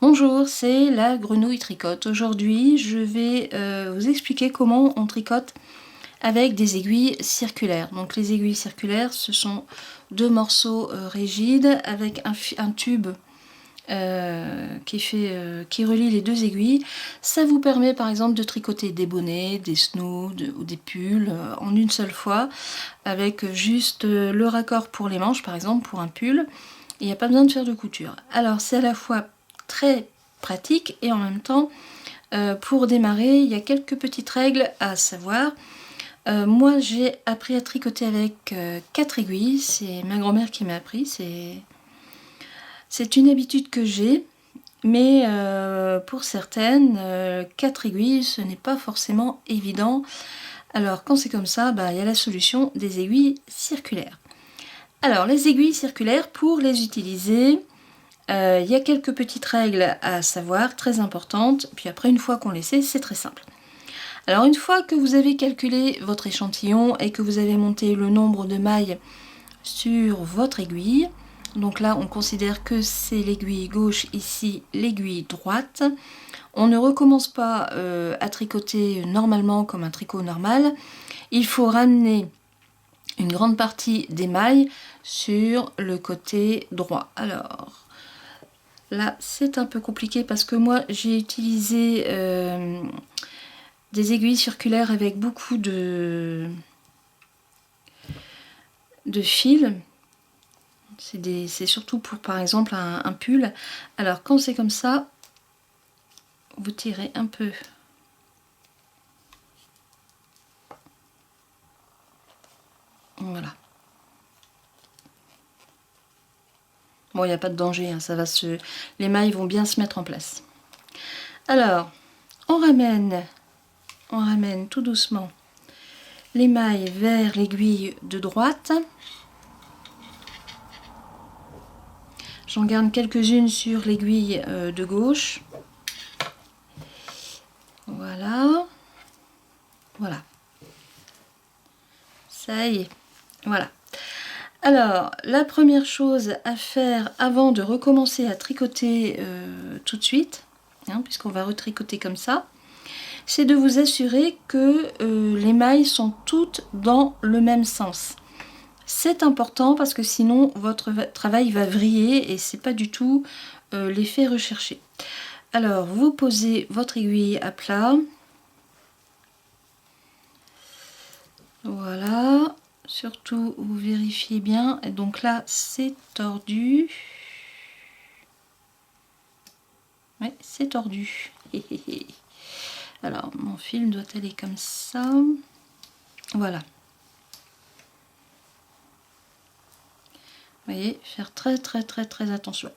Bonjour, c'est la Grenouille Tricote. Aujourd'hui, je vais vous expliquer comment on tricote avec des aiguilles circulaires. Donc les aiguilles circulaires, ce sont deux morceaux rigides avec un tube qui relie les deux aiguilles. Ça vous permet par exemple de tricoter des bonnets, des snoods ou des pulls en une seule fois avec juste le raccord pour les manches par exemple pour un pull. Il n'y a pas besoin de faire de couture. Alors c'est à la fois très pratique et en même temps pour démarrer il y a quelques petites règles à savoir. Moi j'ai appris à tricoter avec 4 aiguilles, c'est ma grand-mère qui m'a appris, c'est une habitude que j'ai, mais pour certaines 4 aiguilles ce n'est pas forcément évident. Alors quand c'est comme ça, il y a la solution des aiguilles circulaires. Alors les aiguilles circulaires, pour les utiliser, il y a quelques petites règles à savoir, très importantes, puis après une fois qu'on les sait, c'est très simple. Alors une fois que vous avez calculé votre échantillon et que vous avez monté le nombre de mailles sur votre aiguille, donc là on considère que c'est l'aiguille gauche, ici l'aiguille droite, on ne recommence pas à tricoter normalement comme un tricot normal, il faut ramener une grande partie des mailles sur le côté droit. Alors là, c'est un peu compliqué parce que moi, j'ai utilisé des aiguilles circulaires avec beaucoup de fils. C'est surtout pour, par exemple, un pull. Alors, quand c'est comme ça, vous tirez un peu. Voilà. Bon, il n'y a pas de danger, hein, les mailles vont bien se mettre en place. Alors, on ramène tout doucement les mailles vers l'aiguille de droite. J'en garde quelques-unes sur l'aiguille de gauche. Voilà. Voilà. Ça y est. Voilà. Alors, la première chose à faire avant de recommencer à tricoter tout de suite, hein, puisqu'on va retricoter comme ça, c'est de vous assurer que les mailles sont toutes dans le même sens. C'est important parce que sinon votre travail va vriller et c'est pas du tout l'effet recherché. Alors, vous posez votre aiguille à plat. Voilà. Surtout, vous vérifiez bien. Et donc là, c'est tordu. Ouais, c'est tordu. Alors, mon fil doit aller comme ça. Voilà. Vous voyez, faire très attention.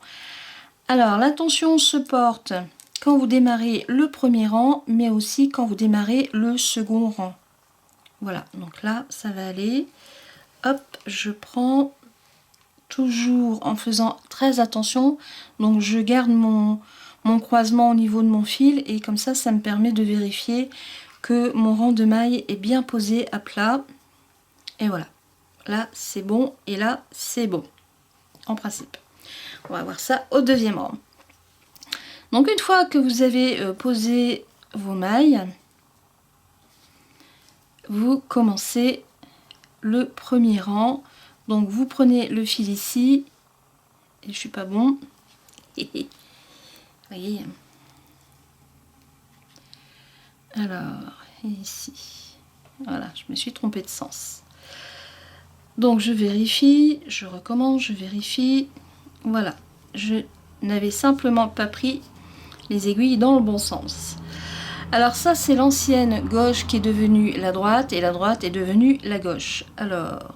Alors, l'attention se porte quand vous démarrez le premier rang, mais aussi quand vous démarrez le second rang. Voilà, donc là, ça va aller. Hop, je prends toujours en faisant très attention. Donc, je garde mon croisement au niveau de mon fil et comme ça, ça me permet de vérifier que mon rang de mailles est bien posé à plat. Et voilà, là, c'est bon et là, c'est bon, en principe. On va voir ça au deuxième rang. Donc, une fois que vous avez posé vos mailles, vous commencez le premier rang. Donc vous prenez le fil ici et je suis pas bon. Vous voyez. Alors ici, voilà, je me suis trompée de sens. Donc je vérifie, je recommence, je vérifie. Voilà, je n'avais simplement pas pris les aiguilles dans le bon sens. Alors ça, c'est l'ancienne gauche qui est devenue la droite et la droite est devenue la gauche. Alors,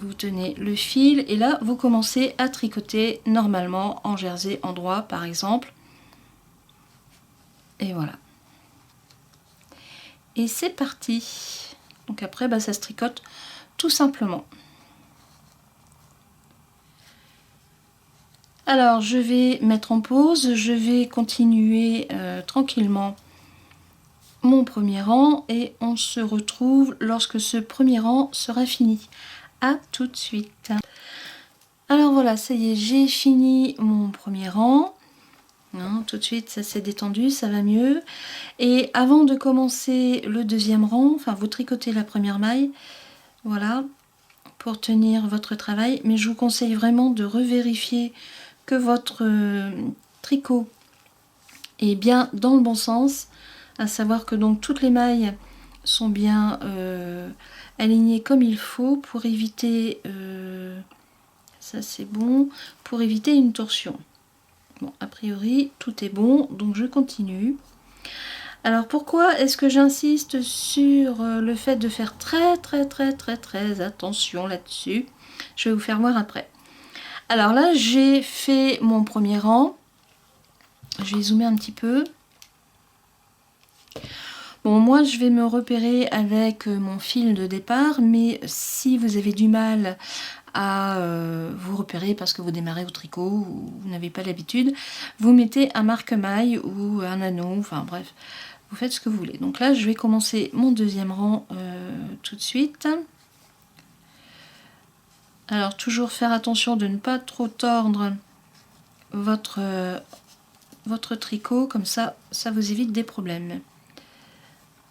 vous tenez le fil et là, vous commencez à tricoter normalement en jersey en droit, par exemple. Et voilà. Et c'est parti. Donc après, ça se tricote tout simplement. Alors, je vais mettre en pause, je vais continuer tranquillement mon premier rang et on se retrouve lorsque ce premier rang sera fini. À tout de suite. Alors voilà, ça y est, j'ai fini mon premier rang. Hein, tout de suite, ça s'est détendu, ça va mieux. Et avant de commencer le deuxième rang, enfin vous tricotez la première maille, voilà, pour tenir votre travail. Mais je vous conseille vraiment de revérifier que votre tricot est bien dans le bon sens, à savoir que donc toutes les mailles sont bien alignées comme il faut pour éviter, ça c'est bon, pour éviter une torsion. Bon, a priori, tout est bon, donc je continue. Alors, pourquoi est-ce que j'insiste sur le fait de faire très attention là-dessus? Je vais vous faire voir après. Alors là, j'ai fait mon premier rang. Je vais zoomer un petit peu. Bon, moi, je vais me repérer avec mon fil de départ, mais si vous avez du mal à vous repérer parce que vous démarrez au tricot ou vous n'avez pas l'habitude, vous mettez un marque-maille ou un anneau, enfin bref, vous faites ce que vous voulez. Donc là, je vais commencer mon deuxième rang tout de suite. Alors, toujours faire attention de ne pas trop tordre votre tricot, comme ça, ça vous évite des problèmes.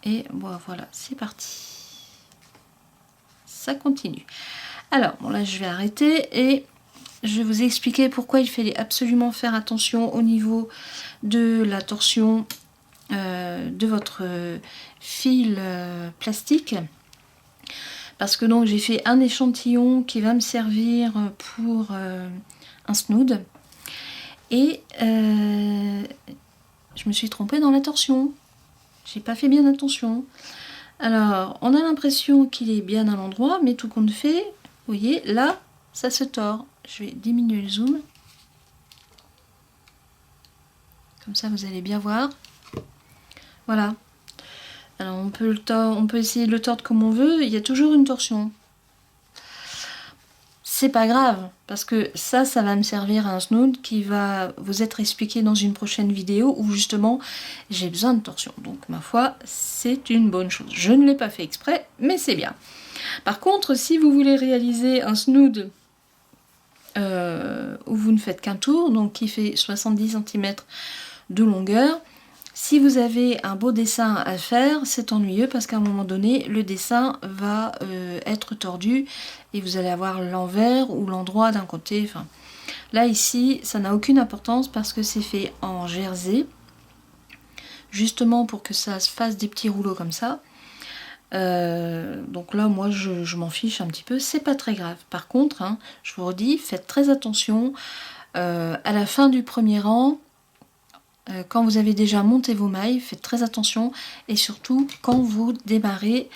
Et bon, voilà, c'est parti. Ça continue. Alors, bon là, je vais arrêter et je vais vous expliquer pourquoi il fallait absolument faire attention au niveau de la torsion de votre fil plastique. Parce que donc, j'ai fait un échantillon qui va me servir pour un snood. Et je me suis trompée dans la torsion. J'ai pas fait bien attention. Alors, on a l'impression qu'il est bien à l'endroit, mais tout compte fait, vous voyez, là, ça se tord. Je vais diminuer le zoom. Comme ça, vous allez bien voir. Voilà. Alors, on peut essayer de le tordre comme on veut. Il y a toujours une torsion. C'est pas grave, parce que ça va me servir à un snood qui va vous être expliqué dans une prochaine vidéo où justement j'ai besoin de torsion. Donc ma foi, c'est une bonne chose. Je ne l'ai pas fait exprès, mais c'est bien. Par contre, si vous voulez réaliser un snood où vous ne faites qu'un tour, donc qui fait 70 cm de longueur, si vous avez un beau dessin à faire, c'est ennuyeux parce qu'à un moment donné, le dessin va être tordu et vous allez avoir l'envers ou l'endroit d'un côté. Enfin, là, ici, ça n'a aucune importance parce que c'est fait en jersey, justement pour que ça se fasse des petits rouleaux comme ça. Donc là, moi, je m'en fiche un petit peu, c'est pas très grave. Par contre, hein, je vous redis, faites très attention. À la fin du premier rang, quand vous avez déjà monté vos mailles, faites très attention, et surtout quand vous démarrez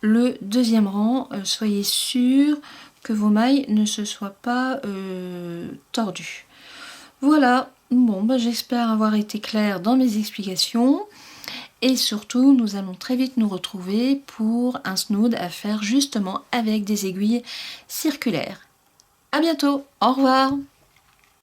le deuxième rang, soyez sûr que vos mailles ne se soient pas tordues. Voilà, bon, bah, j'espère avoir été claire dans mes explications, et surtout nous allons très vite nous retrouver pour un snood à faire justement avec des aiguilles circulaires. À bientôt, au revoir.